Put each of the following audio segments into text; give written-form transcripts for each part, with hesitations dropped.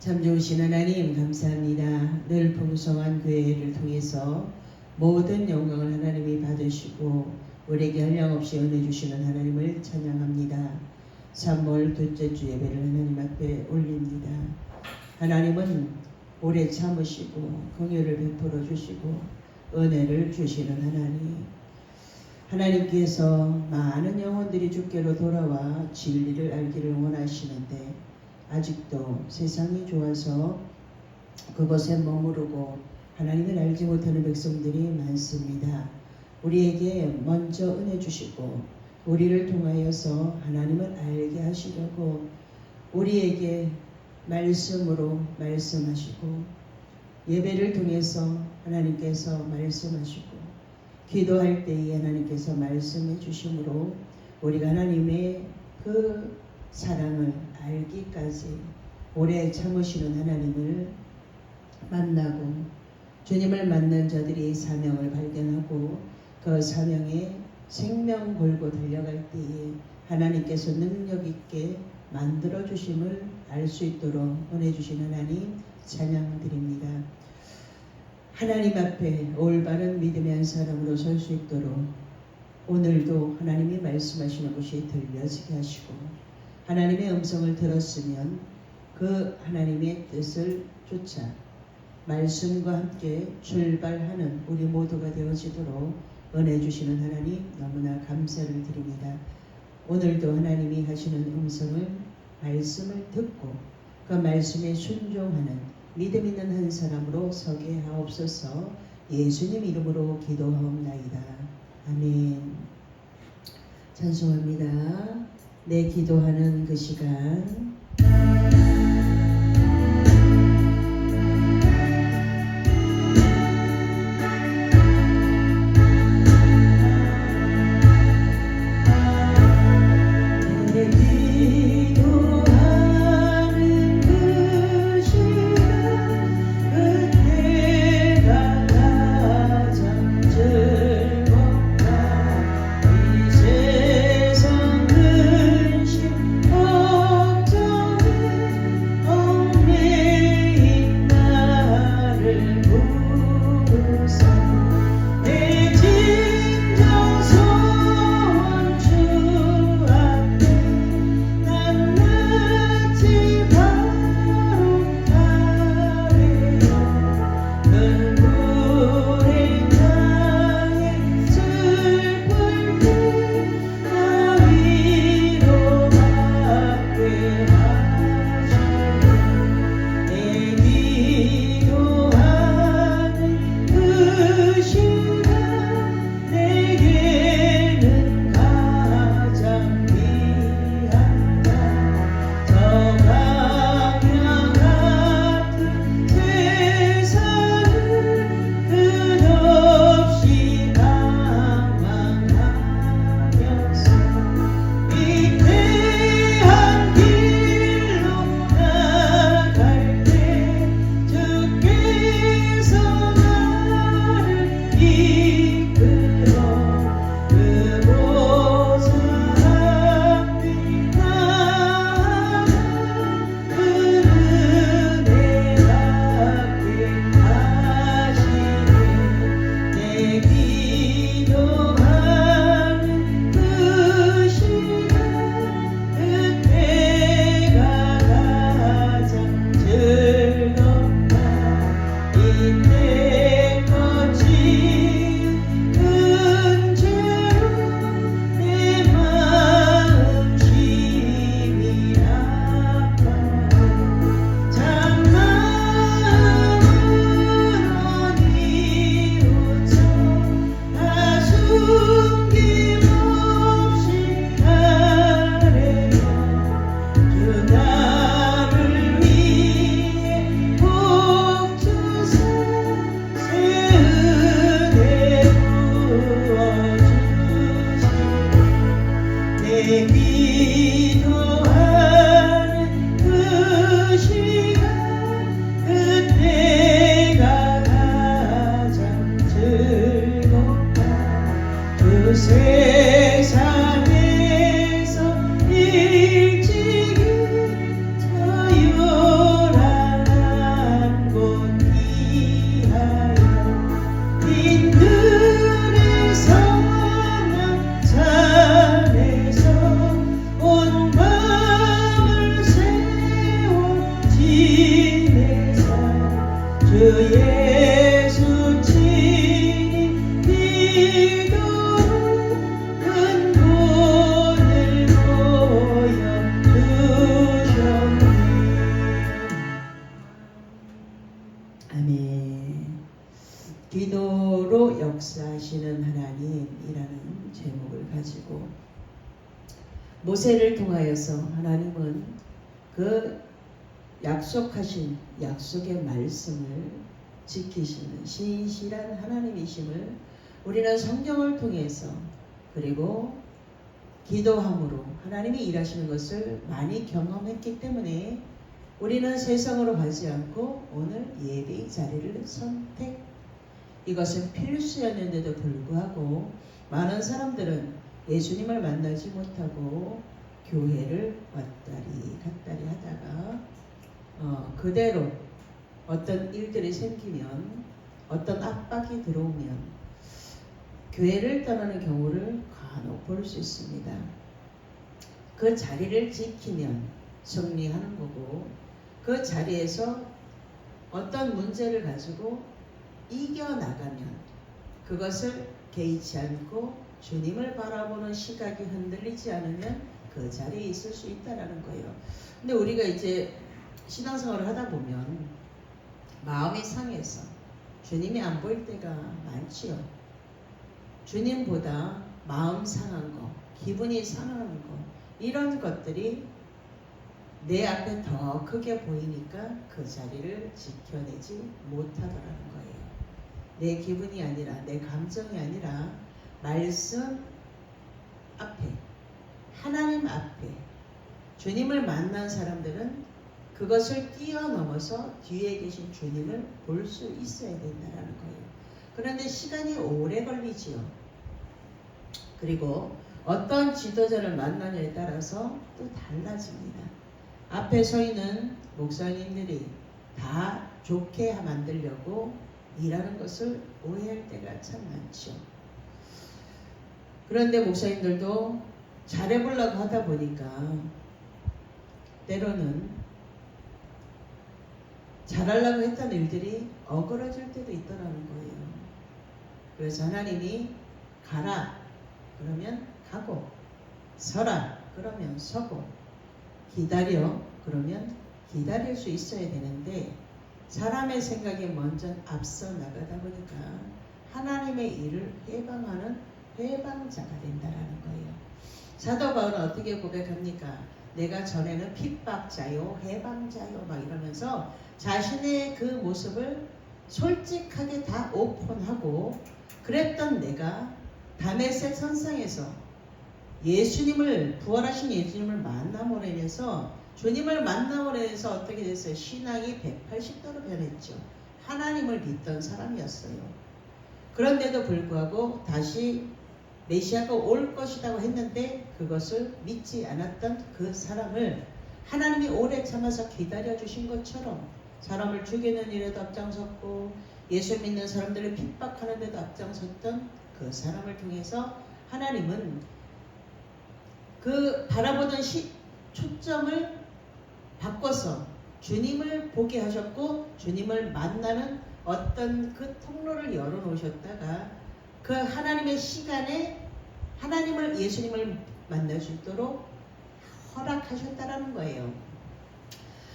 참 좋으신 하나님 감사합니다. 늘 풍성한 교회를 통해서 모든 영광을 하나님이 받으시고 우리에게 한량없이 은혜 주시는 하나님을 찬양합니다. 3월 둘째 주 예배를 하나님 앞에 올립니다. 하나님은 오래 참으시고 긍휼을 베풀어 주시고 은혜를 주시는 하나님. 하나님께서 많은 영혼들이 주께로 돌아와 진리를 알기를 원하시는데 아직도 세상이 좋아서 그것에 머무르고 하나님을 알지 못하는 백성들이 많습니다. 우리에게 먼저 은혜 주시고 우리를 통하여서 하나님을 알게 하시려고 우리에게 말씀으로 말씀하시고 예배를 통해서 하나님께서 말씀하시고 기도할 때에 하나님께서 말씀해 주심으로 우리가 하나님의 그 사랑을 알기까지 오래 참으시는 하나님을 만나고 주님을 만난 자들이 사명을 발견하고 그 사명에 생명 걸고 달려갈 때에 하나님께서 능력 있게 만들어 주심을 알 수 있도록 은혜 주신 하나님 찬양드립니다. 하나님 앞에 올바른 믿음의 한 사람으로 설 수 있도록 오늘도 하나님이 말씀하시는 것이 들려지게 하시고 하나님의 음성을 들었으면 그 하나님의 뜻을 쫓아 말씀과 함께 출발하는 우리 모두가 되어지도록 은혜 주시는 하나님 너무나 감사를 드립니다. 오늘도 하나님이 하시는 음성을 말씀을 듣고 그 말씀에 순종하는 믿음 있는 한 사람으로 서게 하옵소서. 예수님 이름으로 기도하옵나이다. 아멘. 찬송합니다. 내 기도하는 그 시간. 내 삶 주 예수 친히 믿어 큰 돈을 보여주셨네. 아멘. 기도로 역사하시는 하나님이라는 제목을 가지고 모세를 통하여서 하나님은 그 약속하신 약속의 말씀을 지키시는 신실한 하나님이심을 우리는 성경을 통해서 그리고 기도함으로 하나님이 일하시는 것을 많이 경험했기 때문에 우리는 세상으로 가지 않고 오늘 예배의 자리를 선택. 이것은 필수였는데도 불구하고 많은 사람들은 예수님을 만나지 못하고 교회를 왔다리 갔다리 하다가 그대로 어떤 일들이 생기면 어떤 압박이 들어오면 교회를 떠나는 경우를 간혹 볼 수 있습니다. 그 자리를 지키면 승리하는 거고 그 자리에서 어떤 문제를 가지고 이겨나가면 그것을 개의치 않고 주님을 바라보는 시각이 흔들리지 않으면 그 자리에 있을 수 있다는 거예요. 근데 우리가 이제 신앙생활을 하다 보면 마음이 상해서 주님이 안 보일 때가 많지요. 주님보다 마음 상한 거, 기분이 상한 거 이런 것들이 내 앞에 더 크게 보이니까 그 자리를 지켜내지 못하더라는 거예요. 내 기분이 아니라 내 감정이 아니라 말씀 앞에 하나님 앞에 주님을 만난 사람들은 그것을 뛰어넘어서 뒤에 계신 주님을 볼 수 있어야 된다는 거예요. 그런데 시간이 오래 걸리지요. 그리고 어떤 지도자를 만나냐에 따라서 또 달라집니다. 앞에 서 있는 목사님들이 다 좋게 만들려고 일하는 것을 오해할 때가 참 많죠. 그런데 목사님들도 잘해보려고 하다 보니까 때로는 잘하려고 했던 일들이 어그러질 때도 있더라는 거예요. 그래서 하나님이 가라 그러면 가고, 서라 그러면 서고, 기다려 그러면 기다릴 수 있어야 되는데 사람의 생각이 먼저 앞서 나가다 보니까 하나님의 일을 해방하는 해방자가 된다라는 거예요. 사도 바울은 어떻게 고백합니까? 내가 전에는 핍박자요, 해방자요 막 이러면서 자신의 그 모습을 솔직하게 다 오픈하고 그랬던 내가 다메섹 선상에서 예수님을 부활하신 예수님을 만남으로 인해서 주님을 만남으로 인해서 어떻게 됐어요? 신앙이 180도로 변했죠. 하나님을 믿던 사람이었어요. 그런데도 불구하고 다시 메시아가 올 것이라고 했는데 그것을 믿지 않았던 그 사람을 하나님이 오래 참아서 기다려주신 것처럼 사람을 죽이는 일에도 앞장섰고 예수 믿는 사람들을 핍박하는 데도 앞장섰던 그 사람을 통해서 하나님은 그 바라보던 초점을 바꿔서 주님을 보게 하셨고 주님을 만나는 어떤 그 통로를 열어놓으셨다가 그 하나님의 시간에 하나님을 예수님을 만날 수 있도록 허락하셨다라는 거예요.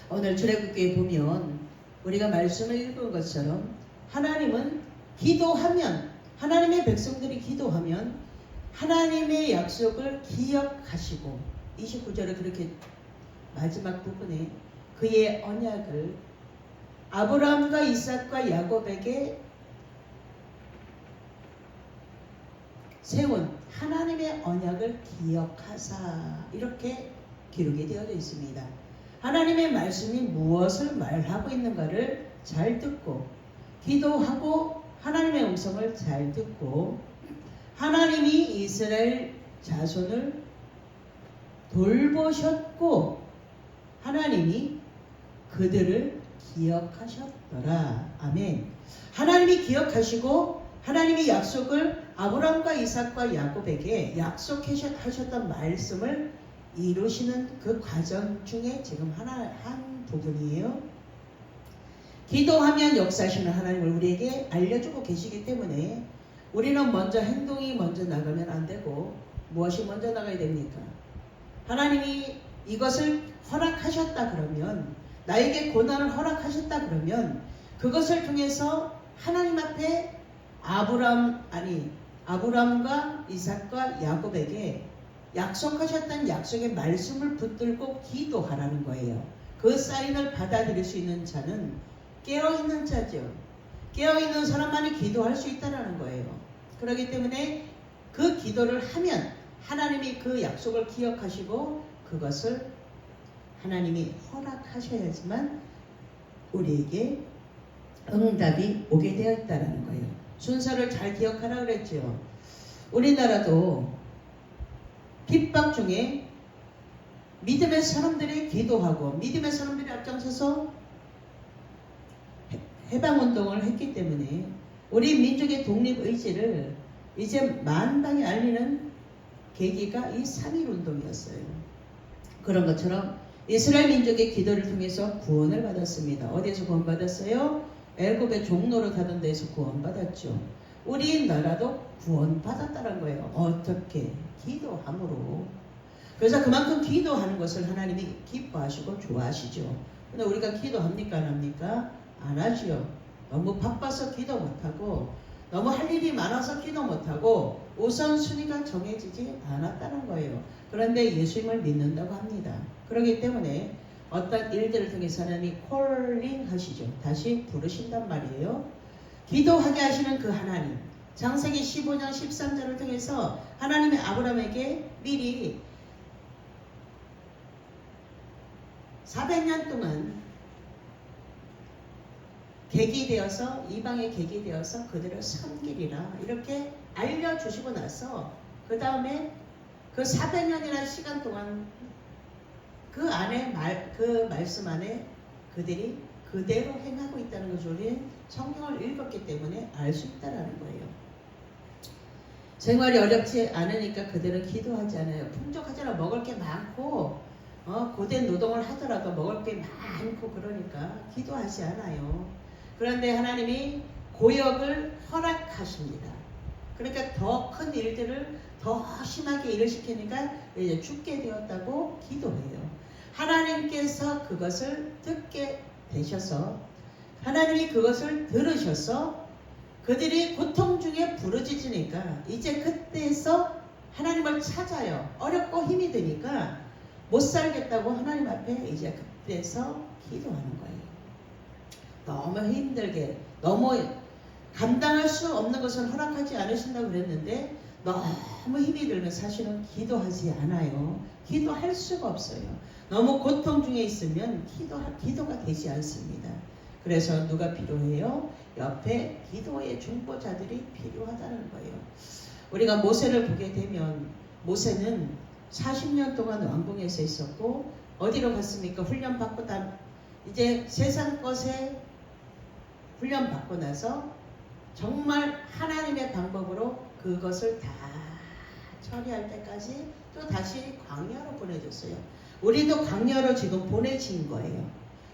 오늘 출애굽기에 보면 우리가 말씀을 읽은 것처럼 하나님은 기도하면 하나님의 백성들이 기도하면 하나님의 약속을 기억하시고 29절에 그렇게 마지막 부분에 그의 언약을 아브라함과 이삭과 야곱에게 세운 하나님의 언약을 기억하사 이렇게 기록이 되어져 있습니다. 하나님의 말씀이 무엇을 말하고 있는가를 잘 듣고 기도하고 하나님의 음성을 잘 듣고 하나님이 이스라엘 자손을 돌보셨고 하나님이 그들을 기억하셨더라. 아멘. 하나님이 기억하시고 하나님이 약속을 아브라함과 이삭과 야곱에게 약속하셨던 말씀을 이루시는 그 과정 중에 지금 한 부분이에요. 기도하면 역사하시는 하나님을 우리에게 알려주고 계시기 때문에 우리는 먼저 행동이 먼저 나가면 안 되고 무엇이 먼저 나가야 됩니까? 하나님이 이것을 허락하셨다 그러면, 나에게 고난을 허락하셨다 그러면 그것을 통해서 하나님 앞에 아브람과 이삭과 야곱에게 약속하셨던 약속의 말씀을 붙들고 기도하라는 거예요. 그 사인을 받아들일 수 있는 자는 깨어있는 자죠. 깨어있는 사람만이 기도할 수 있다는 거예요. 그렇기 때문에 그 기도를 하면 하나님이 그 약속을 기억하시고 그것을 하나님이 허락하셔야지만 우리에게 응답이 오게 되어 있다는 거예요. 순서를 잘 기억하라 그랬죠. 우리나라도 핍박 중에 믿음의 사람들이 기도하고 믿음의 사람들이 앞장서서 해방운동을 했기 때문에 우리 민족의 독립의지를 이제 만방에 알리는 계기가 이 3.1운동이었어요. 그런 것처럼 이스라엘 민족의 기도를 통해서 구원을 받았습니다. 어디에서 구원받았어요? 애굽의 종로로 가던 데서 구원받았죠. 우리나라도 구원받았다는 거예요. 어떻게? 기도함으로. 그래서 그만큼 기도하는 것을 하나님이 기뻐하시고 좋아하시죠. 근데 우리가 기도합니까? 안 합니까? 안 하지요. 너무 바빠서 기도 못하고 너무 할 일이 많아서 기도 못하고 우선순위가 정해지지 않았다는 거예요. 그런데 예수님을 믿는다고 합니다. 그렇기 때문에 어떤 일들을 통해서 하나님이 콜링 하시죠. 다시 부르신단 말이에요. 기도하게 하시는 그 하나님, 창세기 15장 13절을 통해서 하나님의 아브라함에게 미리 400년 동안 객이 되어서, 이방의 객이 되어서 그들을 섬기리라 이렇게 알려주시고 나서 그 다음에 그 400년이라는 시간 동안 그 안에 그 말씀 안에 그들이 그대로 행하고 있다는 것을 우리는 성경을 읽었기 때문에 알 수 있다는 거예요. 생활이 어렵지 않으니까 그들은 기도하지 않아요. 풍족하잖아. 먹을 게 많고 고된 노동을 하더라도 먹을 게 많고 그러니까 기도하지 않아요. 그런데 하나님이 고역을 허락하십니다. 그러니까 더 큰 일들을 더 심하게 일을 시키니까 이제 죽게 되었다고 기도해요. 하나님께서 그것을 듣게 되셔서 하나님이 그것을 들으셔서 그들이 고통 중에 부르짖으니까 이제 그때에서 하나님을 찾아요. 어렵고 힘이 드니까 못 살겠다고 하나님 앞에 이제 그때에서 기도하는 거예요. 너무 힘들게 너무 감당할 수 없는 것을 허락하지 않으신다고 그랬는데 너무 힘이 들면 사실은 기도하지 않아요. 기도할 수가 없어요. 너무 고통 중에 있으면 기도가 되지 않습니다. 그래서 누가 필요해요? 옆에 기도의 중보자들이 필요하다는 거예요. 우리가 모세를 보게 되면 모세는 40년 동안 왕궁에서 있었고 어디로 갔습니까? 훈련받고 이제 세상 것에 훈련받고 나서 정말 하나님의 방법으로 그것을 다 처리할 때까지 또 다시 광야로 보내줬어요. 우리도 광야로 지금 보내진 거예요.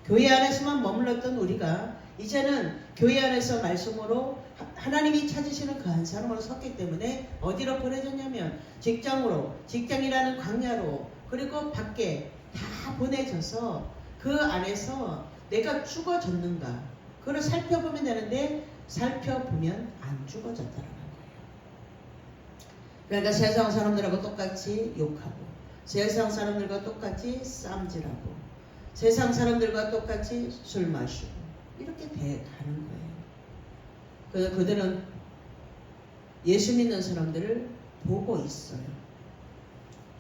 교회 안에서만 머물렀던 우리가 이제는 교회 안에서 말씀으로 하나님이 찾으시는 그 한 사람으로 섰기 때문에 어디로 보내졌냐면 직장으로, 직장이라는 광야로, 그리고 밖에 다 보내져서 그 안에서 내가 죽어졌는가 그걸 살펴보면 되는데 살펴보면 안 죽어졌다는 거예요. 그러니까 세상 사람들하고 똑같이 욕하고 세상 사람들과 똑같이 쌈질하고 세상 사람들과 똑같이 술 마시고 이렇게 돼 가는 거예요. 그래서 그들은 예수 믿는 사람들을 보고 있어요.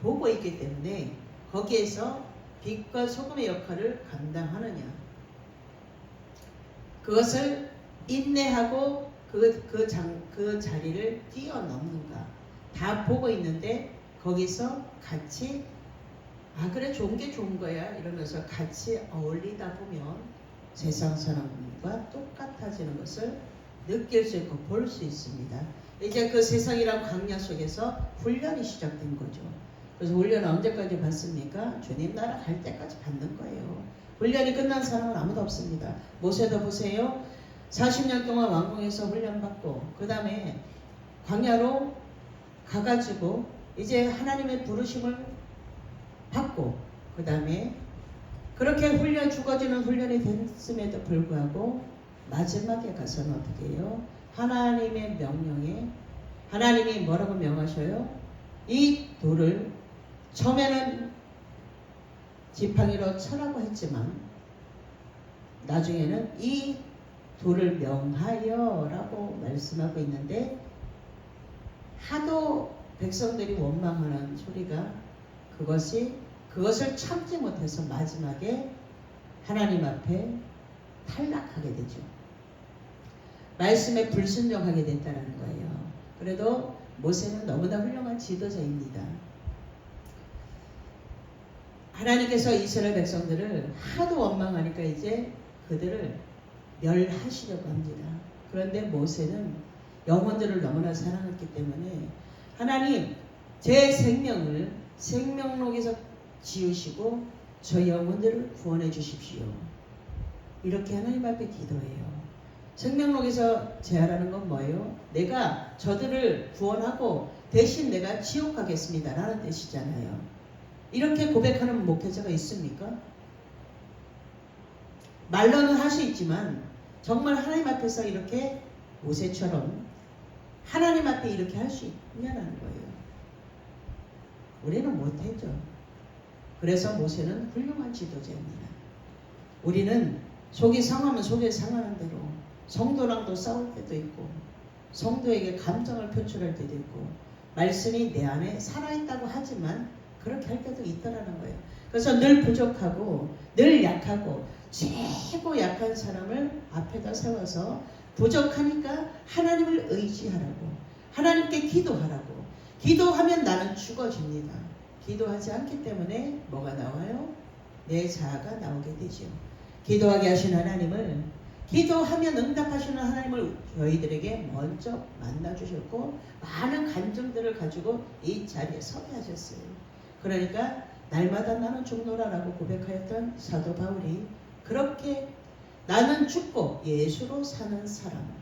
보고 있기 때문에 거기에서 빛과 소금의 역할을 감당하느냐, 그것을 인내하고 그 자리를 뛰어넘는가, 다 보고 있는데 거기서 같이 그래 좋은 게 좋은 거야 이러면서 같이 어울리다 보면 세상 사람과 똑같아지는 것을 느낄 수 있고 볼 수 있습니다. 이제 그 세상이란 광야 속에서 훈련이 시작된 거죠. 그래서 훈련은 언제까지 받습니까? 주님 나라 갈 때까지 받는 거예요. 훈련이 끝난 사람은 아무도 없습니다. 모세도 보세요. 40년 동안 왕궁에서 훈련받고 그 다음에 광야로 가가지고 이제 하나님의 부르심을 받고 그 다음에 그렇게 죽어지는 훈련이 됐음에도 불구하고 마지막에 가서는 어떻게 해요? 하나님의 명령에 하나님이 뭐라고 명하셔요? 이 돌을 처음에는 지팡이로 쳐라고 했지만 나중에는 이 돌을 명하여 라고 말씀하고 있는데 하도 백성들이 원망하는 소리가 그것을 참지 못해서 마지막에 하나님 앞에 탈락하게 되죠. 말씀에 불순종하게 됐다는 거예요. 그래도 모세는 너무나 훌륭한 지도자입니다. 하나님께서 이스라엘 백성들을 하도 원망하니까 이제 그들을 멸하시려고 합니다. 그런데 모세는 영혼들을 너무나 사랑했기 때문에 하나님 제 생명을 생명록에서 지우시고 저 영혼들을 구원해 주십시오. 이렇게 하나님 앞에 기도해요. 생명록에서 제하라는 건 뭐예요? 내가 저들을 구원하고 대신 내가 지옥 가겠습니다 라는 뜻이잖아요. 이렇게 고백하는 목회자가 있습니까? 말로는 할 수 있지만 정말 하나님 앞에서 이렇게 모세처럼 하나님 앞에 이렇게 할 수 있냐는 거예요. 우리는 못했죠. 그래서 모세는 훌륭한 지도자입니다. 우리는 속이 상하면 속에 상하는 대로 성도랑도 싸울 때도 있고 성도에게 감정을 표출할 때도 있고 말씀이 내 안에 살아있다고 하지만 그렇게 할 때도 있다라는 거예요. 그래서 늘 부족하고 늘 약하고 최고 약한 사람을 앞에다 세워서 부족하니까 하나님을 의지하라고 하나님께 기도하라고 기도하면 나는 죽어집니다. 기도하지 않기 때문에 뭐가 나와요? 내 자아가 나오게 되죠. 기도하게 하신 하나님을 기도하면 응답하시는 하나님을 저희들에게 먼저 만나주셨고 많은 간증들을 가지고 이 자리에 서게 하셨어요. 그러니까 날마다 나는 죽노라라고 고백하였던 사도 바울이 그렇게 나는 죽고 예수로 사는 사람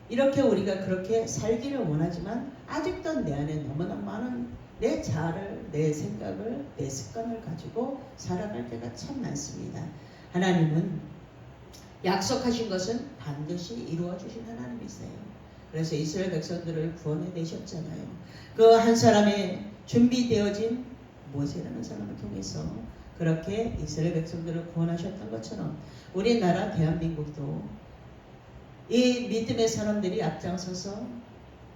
이렇게 우리가 그렇게 살기를 원하지만 아직도 내 안에 너무나 많은 내 자아를 내 생각을 내 습관을 가지고 살아갈 때가 참 많습니다. 하나님은 약속하신 것은 반드시 이루어 주신 하나님이세요. 그래서 이스라엘 백성들을 구원해 내셨잖아요. 그 한 사람의 준비되어진 모세라는 사람을 통해서 그렇게 이스라엘 백성들을 구원하셨던 것처럼 우리나라 대한민국도 이 믿음의 사람들이 앞장서서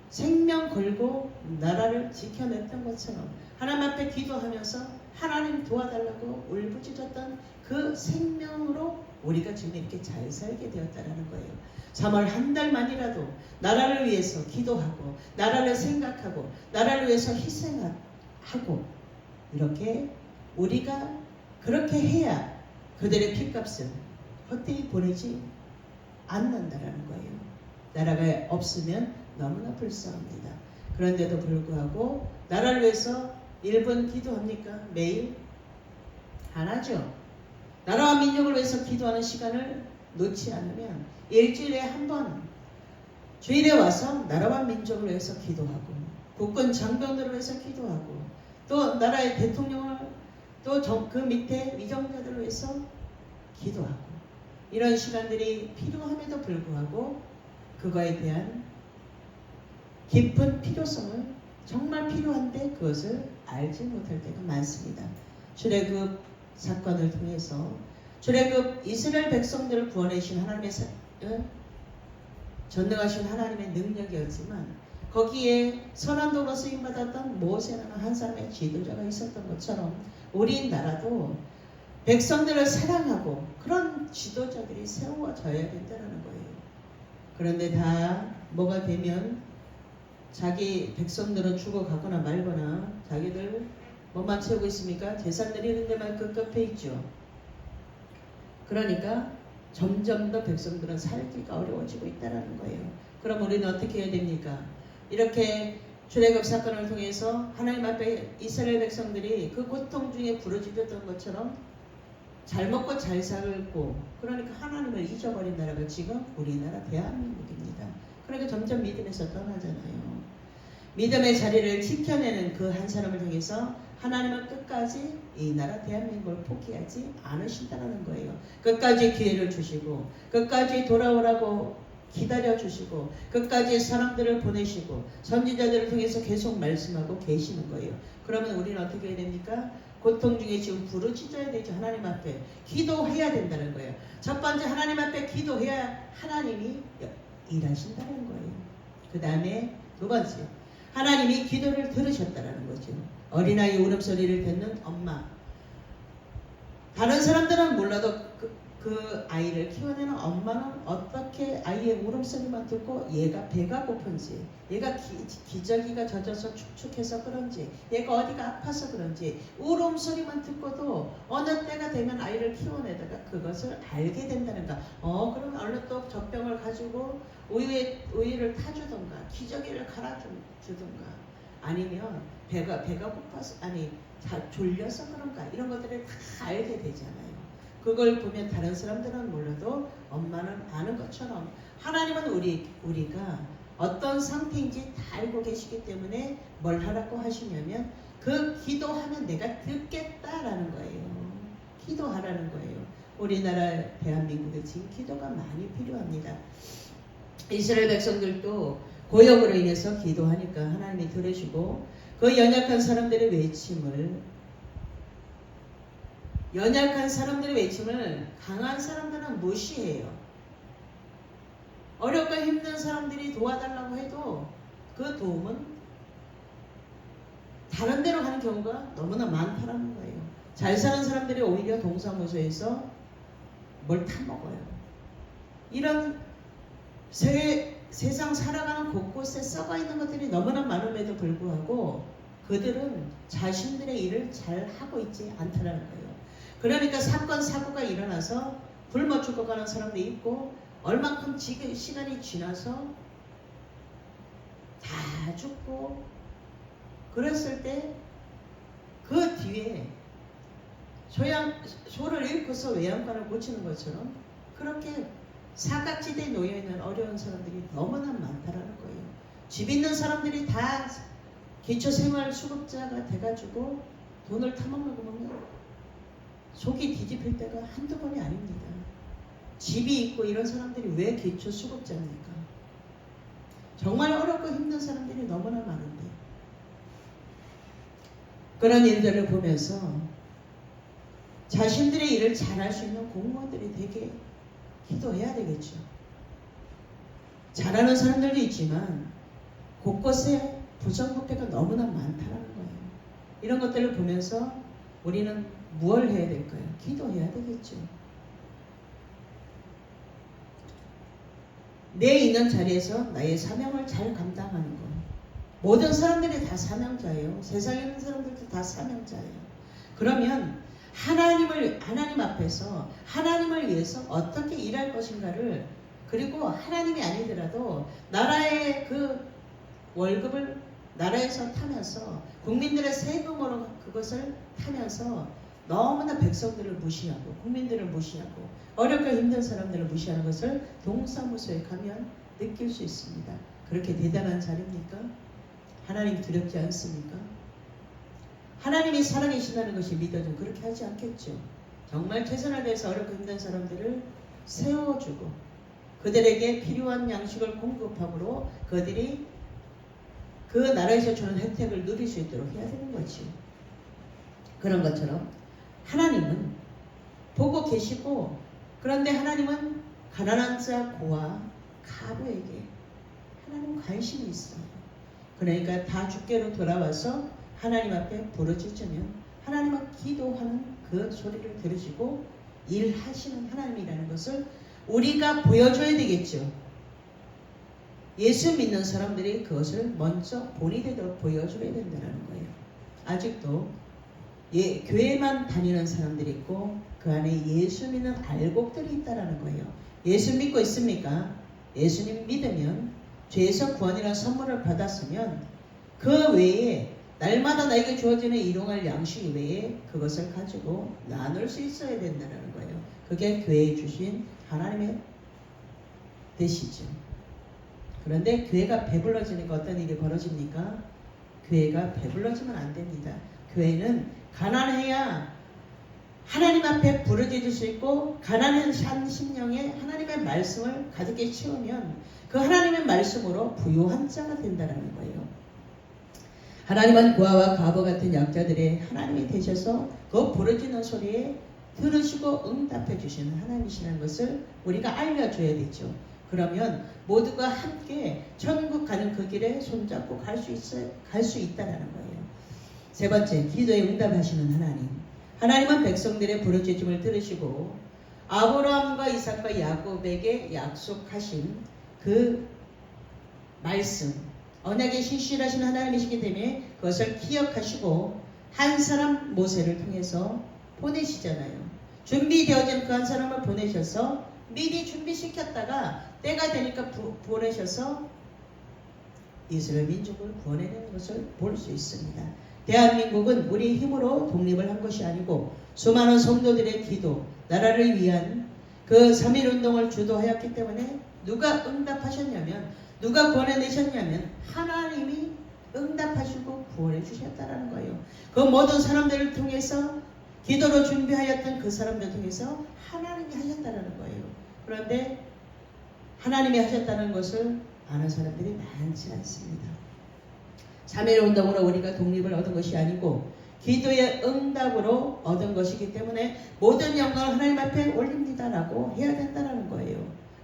생명 걸고 나라를 지켜냈던 것처럼 하나님 앞에 기도하면서 하나님 도와달라고 울부짖었던 그 생명으로 우리가 지금 이렇게 잘 살게 되었다는 거예요. 3월 한 달만이라도 나라를 위해서 기도하고 나라를 생각하고 나라를 위해서 희생하고 이렇게 우리가 그렇게 해야 그들의 핏값을 헛되이 보내지 않는다라는 거예요. 나라가 없으면 너무나 불쌍합니다. 그런데도 불구하고 나라를 위해서 1분 기도합니까? 매일? 안 하죠. 나라와 민족을 위해서 기도하는 시간을 놓지 않으면 일주일에 한 번 주일에 와서 나라와 민족을 위해서 기도하고 국군 장병들을 위해서 기도하고 또 나라의 대통령을 또 그 밑에 위정자들을 위해서 기도하고 이런 시간들이 필요함에도 불구하고 그거에 대한 깊은 필요성을 정말 필요한데 그것을 알지 못할 때가 많습니다. 출애굽 사건을 통해서 출애굽 이스라엘 백성들을 구원해주신 하나님의 전능하신 하나님의 능력이었지만 거기에 선한도로 쓰임받았던 모세라는 한 사람의 지도자가 있었던 것처럼 우리나라도 백성들을 사랑하고 그런 지도자들이 세워져야 된다는 거예요. 그런데 다 뭐가 되면 자기 백성들은 죽어가거나 말거나 자기들 뭐만 채우고 있습니까? 재산 드리는 데만 급급해 있죠. 그러니까 점점 더 백성들은 살기가 어려워지고 있다는 거예요. 그럼 우리는 어떻게 해야 됩니까? 이렇게 출애굽 사건을 통해서 하나님 앞에 이스라엘 백성들이 그 고통 중에 부르짖었던 것처럼 잘 먹고 잘 살고, 그러니까 하나님을 잊어버린 나라가 지금 우리나라 대한민국입니다. 그러니까 점점 믿음에서 떠나잖아요. 믿음의 자리를 지켜내는 그 한 사람을 통해서 하나님은 끝까지 이 나라 대한민국을 포기하지 않으신다는 거예요. 끝까지 기회를 주시고, 끝까지 돌아오라고 기다려주시고, 끝까지 사람들을 보내시고, 선지자들을 통해서 계속 말씀하고 계시는 거예요. 그러면 우리는 어떻게 해야 됩니까? 고통 중에 지금 부르짖어야 되죠. 하나님 앞에 기도해야 된다는 거예요. 첫 번째, 하나님 앞에 기도해야 하나님이 일하신다는 거예요. 그 다음에 두 번째, 하나님이 기도를 들으셨다는 거죠. 어린아이 울음소리를 듣는 엄마. 다른 사람들은 몰라도 그 아이를 키워내는 엄마는 어떻게 아이의 울음소리만 듣고 얘가 배가 고픈지, 얘가 기저귀가 젖어서 축축해서 그런지, 얘가 어디가 아파서 그런지 울음소리만 듣고도 어느 때가 되면 아이를 키워내다가 그것을 알게 된다는가. 그럼 얼른 또 젖병을 가지고 우유를 타주던가 기저귀를 갈아주던가, 아니면 배가 고파서, 졸려서 그런가, 이런 것들을 다 알게 되잖아요. 그걸 보면 다른 사람들은 몰라도 엄마는 아는 것처럼 하나님은 우리가 어떤 상태인지 다 알고 계시기 때문에 뭘 하라고 하시냐면 그 기도하면 내가 듣겠다라는 거예요. 기도하라는 거예요. 우리나라 대한민국에 지금 기도가 많이 필요합니다. 이스라엘 백성들도 고역으로 인해서 기도하니까 하나님이 들으시고, 그 연약한 사람들의 외침을 강한 사람들은 무시해요. 어렵고 힘든 사람들이 도와달라고 해도 그 도움은 다른 데로 가는 경우가 너무나 많다는 거예요. 잘 사는 사람들이 오히려 동사무소에서 뭘 타먹어요. 이런 세상 살아가는 곳곳에 썩어 있는 것들이 너무나 많음에도 불구하고 그들은 자신들의 일을 잘 하고 있지 않다는 거예요. 그러니까 사건 사고가 일어나서 굶어 죽어가는 사람도 있고, 얼만큼 시간이 지나서 다 죽고, 그랬을 때 그 뒤에 소를 잃고서 외양간을 고치는 것처럼 그렇게 사각지대에 놓여있는 어려운 사람들이 너무나 많다라는 거예요. 집 있는 사람들이 다 기초생활수급자가 돼가지고 돈을 타먹는 거 보면 속이 뒤집힐 때가 한두 번이 아닙니다. 집이 있고 이런 사람들이 왜 기초수급자입니까? 정말 어렵고 힘든 사람들이 너무나 많은데, 그런 일들을 보면서 자신들의 일을 잘할 수 있는 공무원들이 되게 기도해야 되겠죠. 잘하는 사람들도 있지만 곳곳에 부정부패가 너무나 많다는 거예요. 이런 것들을 보면서 우리는 무엇을 해야 될까요? 기도해야 되겠죠. 내 있는 자리에서 나의 사명을 잘 감당하는 것. 모든 사람들이 다 사명자예요. 세상에 있는 사람들도 다 사명자예요. 그러면 하나님 앞에서 하나님을 위해서 어떻게 일할 것인가를, 그리고 하나님이 아니더라도 나라의 그 월급을 나라에서 타면서 국민들의 세금으로 그것을 타면서 너무나 백성들을 무시하고 국민들을 무시하고 어렵고 힘든 사람들을 무시하는 것을 동사무소에 가면 느낄 수 있습니다. 그렇게 대단한 자리입니까? 하나님 두렵지 않습니까? 하나님이 살아계신다는 것이 믿어지면 그렇게 하지 않겠죠. 정말 최선을 다해서 어렵고 힘든 사람들을 세워주고 그들에게 필요한 양식을 공급함으로 그들이 그 나라에서 주는 혜택을 누릴 수 있도록 해야 되는 거죠. 그런 것처럼 하나님은 보고 계시고, 그런데 하나님은 가난한 자, 고아, 가부에게 하나님 관심이 있어요. 그러니까 다 주께로 돌아와서 하나님 앞에 부르짖으면 하나님은 기도하는 그 소리를 들으시고 일하시는 하나님이라는 것을 우리가 보여줘야 되겠죠. 예수 믿는 사람들이 그것을 먼저 본이 되도록 보여줘야 된다는 거예요. 아직도 교회만 다니는 사람들이 있고 그 안에 예수 믿는 알곡들이 있다는 거예요. 예수 믿고 있습니까? 예수님 믿으면 죄에서 구원이라는 선물을 받았으면 그 외에 날마다 나에게 주어지는 일용할 양식 외에 그것을 가지고 나눌 수 있어야 된다는 거예요. 그게 교회에 주신 하나님의 뜻이죠. 그런데 교회가 배불러지니까 어떤 일이 벌어집니까? 교회가 배불러지면 안 됩니다. 교회는 가난해야 하나님 앞에 부르짖을 수 있고, 가난한 심령에 하나님의 말씀을 가득히 채우면 그 하나님의 말씀으로 부유한 자가 된다는 거예요. 하나님은 고아와 과부 같은 약자들의 하나님이 되셔서 그 부르짖는 소리에 들으시고 응답해 주시는 하나님이시라는 것을 우리가 알려줘야 되죠. 그러면 모두가 함께 천국 가는 그 길에 손잡고 갈 수 있다라는 거예요. 세 번째, 기도에 응답하시는 하나님. 하나님은 백성들의 부르짖음을 들으시고 아브라함과 이삭과 야곱에게 약속하신 그 말씀, 언약의 신실하신 하나님이시기 때문에 그것을 기억하시고 한 사람 모세를 통해서 보내시잖아요. 준비되어진 그 한 사람을 보내셔서 미리 준비시켰다가 때가 되니까 보내셔서 이스라엘 민족을 구원해내는 것을 볼 수 있습니다. 대한민국은 우리 힘으로 독립을 한 것이 아니고 수많은 성도들의 기도, 나라를 위한 그 3.1운동을 주도하였기 때문에 누가 응답하셨냐면, 누가 구원해내셨냐면 하나님이 응답하시고 구원해 주셨다는 거예요. 그 모든 사람들을 통해서, 기도로 준비하였던 그 사람들을 통해서 하나님이 하셨다는 거예요. 그런데 하나님이 하셨다는 것을 아는 사람들이 많지 않습니다. 3.1운동으로 우리가 독립을 얻은 것이 아니고 기도의 응답으로 얻은 것이기 때문에 모든 영광을 하나님 앞에 올립니다라고 해야 된다는 거예요.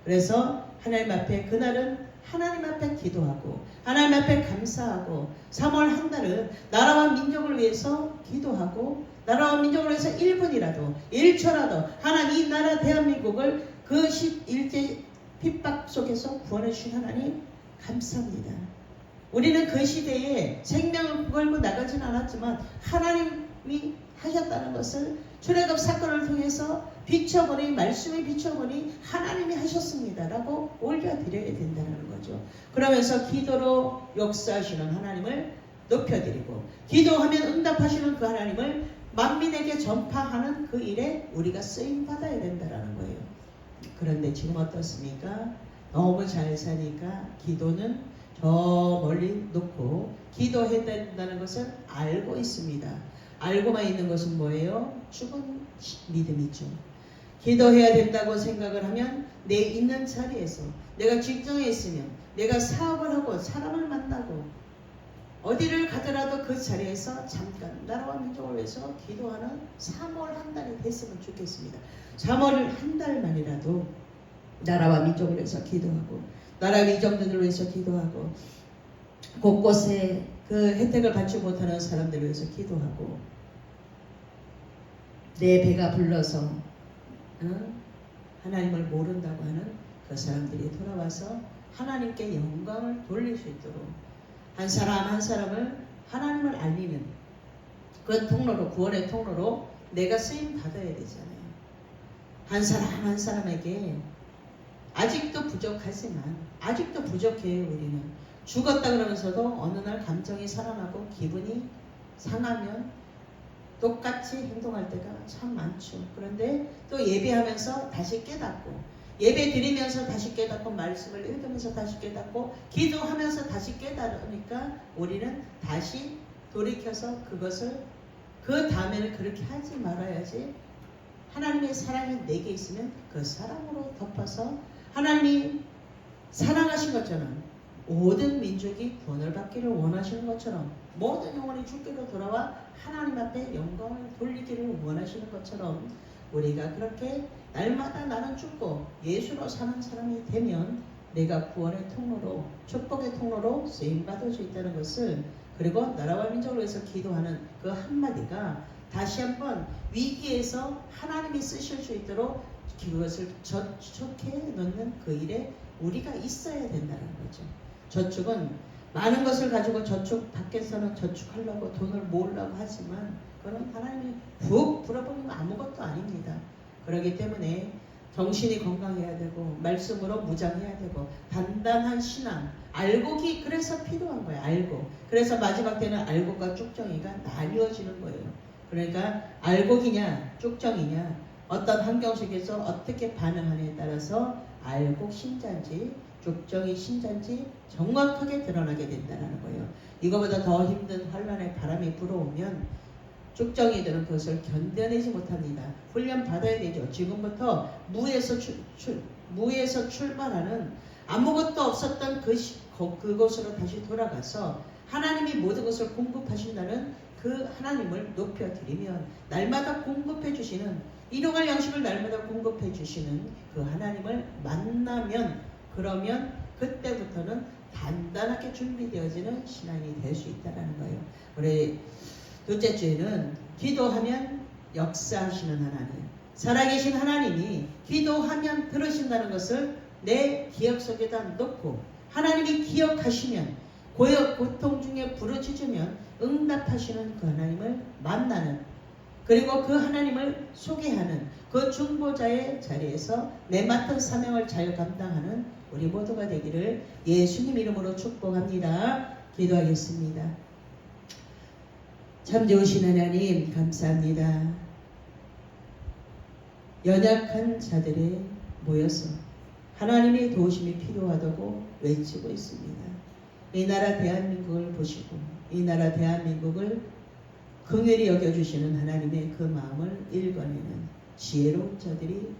그래서 하나님 앞에 그날은 하나님 앞에 기도하고 하나님 앞에 감사하고 3월 한 달은 나라와 민족을 위해서 기도하고 나라와 민족을 위해서 1분이라도 1초라도 하나님 이 나라 대한민국을 그 11대 핍박 속에서 구원해 주신 하나님 감사합니다. 우리는 그 시대에 생명을 걸고 나가진 않았지만 하나님이 하셨다는 것을 출애굽 사건을 통해서 비춰보니, 말씀이 비춰보니 하나님이 하셨습니다라고 올려드려야 된다는 거죠. 그러면서 기도로 역사하시는 하나님을 높여드리고 기도하면 응답하시는 그 하나님을 만민에게 전파하는 그 일에 우리가 쓰임받아야 된다는 거예요. 그런데 지금 어떻습니까? 너무 잘 사니까 기도는 저 멀리 놓고 기도해야 된다는 것을 알고 있습니다. 알고만 있는 것은 뭐예요? 죽은 믿음이죠. 기도해야 된다고 생각을 하면 내 있는 자리에서, 내가 직장에 있으면, 내가 사업을 하고 사람을 만나고 어디를 가더라도 그 자리에서 잠깐 나라와 민족을 위해서 기도하는 3월 한 달이 됐으면 좋겠습니다. 3월 한 달만이라도 나라와 민족을 위해서 기도하고 나라 민족들을 위해서 기도하고 곳곳에 그 혜택을 받지 못하는 사람들을 위해서 기도하고 내 배가 불러서 하나님을 모른다고 하는 그 사람들이 돌아와서 하나님께 영광을 돌릴 수 있도록 한 사람 한 사람을 하나님을 알리는 그 통로로, 구원의 통로로 내가 쓰임 받아야 되잖아요. 한 사람 한 사람에게 아직도 부족하지만, 아직도 부족해요. 우리는 죽었다 그러면서도 어느 날 감정이 살아나고 기분이 상하면 똑같이 행동할 때가 참 많죠. 그런데 또 예배하면서 다시 깨닫고, 예배 드리면서 다시 깨닫고, 말씀을 읽으면서 다시 깨닫고, 기도하면서 다시 깨달으니까 우리는 다시 돌이켜서 그것을, 그 다음에는 그렇게 하지 말아야지. 하나님의 사랑이 내게 있으면 그 사랑으로 덮어서 하나님이 사랑하신 것처럼 모든 민족이 구원을 받기를 원하시는 것처럼, 모든 영혼이 주께로 돌아와 하나님 앞에 영광을 돌리기를 원하시는 것처럼 우리가 그렇게 날마다 나는 죽고 예수로 사는 사람이 되면 내가 구원의 통로로, 축복의 통로로 쓰임받을 수 있다는 것을, 그리고 나라와 민족을 위해서 기도하는 그 한마디가 다시 한번 위기에서 하나님이 쓰실 수 있도록 그것을 저축해 놓는 그 일에 우리가 있어야 된다는 거죠. 저축은 많은 것을 가지고 저축, 밖에서는 저축하려고 돈을 모으려고 하지만 그건 하나님이 푹 불어버리면 아무것도 아닙니다. 그렇기 때문에 정신이 건강해야 되고 말씀으로 무장해야 되고 단단한 신앙 알곡이 그래서 필요한 거예요. 알곡. 그래서 마지막 때는 알곡과 쭉정이가 나뉘어지는 거예요. 그러니까 알곡이냐 쭉정이냐 어떤 환경 속에서 어떻게 반응하느냐에 따라서 알곡 신자인지 쭉정이 신자인지 정확하게 드러나게 된다는 거예요. 이거보다 더 힘든 환란의 바람이 불어오면 쭉정이들은 그것을 견뎌내지 못합니다. 훈련 받아야 되죠. 지금부터 무에서 출발하는 아무것도 없었던 그곳으로 다시 돌아가서 하나님이 모든 것을 공급하신다는 그 하나님을 높여드리면 날마다 공급해 주시는 일용할 양식을 날마다 공급해 주시는 그 하나님을 만나면 그러면 그때부터는 단단하게 준비되어지는 신앙이 될 수 있다는 거예요. 우리 둘째 주에는 기도하면 역사하시는 하나님, 살아계신 하나님이 기도하면 들으신다는 것을 내 기억 속에다 놓고 하나님이 기억하시면 고통 중에 부르짖으면 응답하시는 그 하나님을 만나는 그리고 그 하나님을 소개하는 그 중보자의 자리에서 내 맡은 사명을 잘 감당하는 우리 모두가 되기를 예수님 이름으로 축복합니다. 기도하겠습니다. 참 좋으신 하나님 감사합니다. 연약한 자들에 모여서 하나님의 도우심이 필요하다고 외치고 있습니다. 이 나라 대한민국을 보시고 이 나라 대한민국을 긍휼히 여겨주시는 하나님의 그 마음을 읽어내는 지혜로운 자들이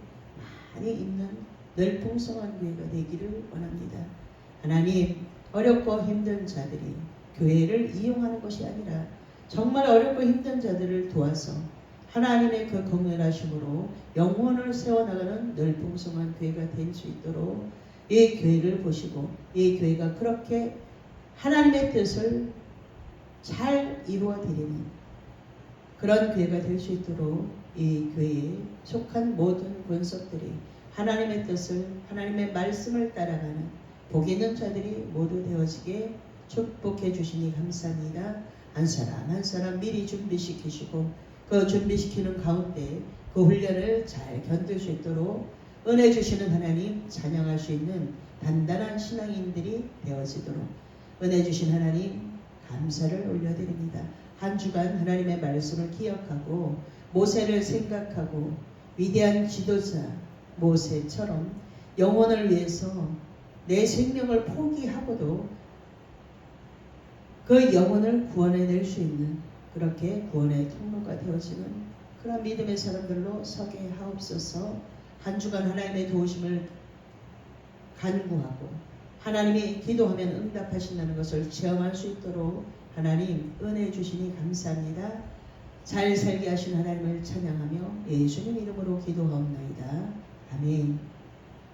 많이 있는 널풍성한 교회가 되기를 원합니다. 하나님 어렵고 힘든 자들이 교회를 이용하는 것이 아니라 정말 어렵고 힘든 자들을 도와서 하나님의 그 긍휼하심으로 영혼을 세워나가는 널풍성한 교회가 될 수 있도록 이 교회를 보시고 이 교회가 그렇게 하나님의 뜻을 잘 이루어드리는 그런 교회가 될 수 있도록 이 교회에 속한 모든 권속들이 하나님의 뜻을 하나님의 말씀을 따라가는 복 있는 자들이 모두 되어지게 축복해 주시니 감사합니다. 한 사람 한 사람 미리 준비시키시고 그 준비시키는 가운데 그 훈련을 잘 견딜 수 있도록 은혜 주시는 하나님 찬양할 수 있는 단단한 신앙인들이 되어지도록 은혜 주신 하나님 감사를 올려드립니다. 한 주간 하나님의 말씀을 기억하고 모세를 생각하고 위대한 지도자 모세처럼 영혼을 위해서 내 생명을 포기하고도 그 영혼을 구원해낼 수 있는 그렇게 구원의 통로가 되어지는 그런 믿음의 사람들로 서게 하옵소서. 한 주간 하나님의 도우심을 간구하고 하나님이 기도하면 응답하신다는 것을 체험할 수 있도록 하나님 은혜 주시니 감사합니다. 잘 살게 하신 하나님을 찬양하며 예수님 이름으로 기도하옵나이다. 아멘.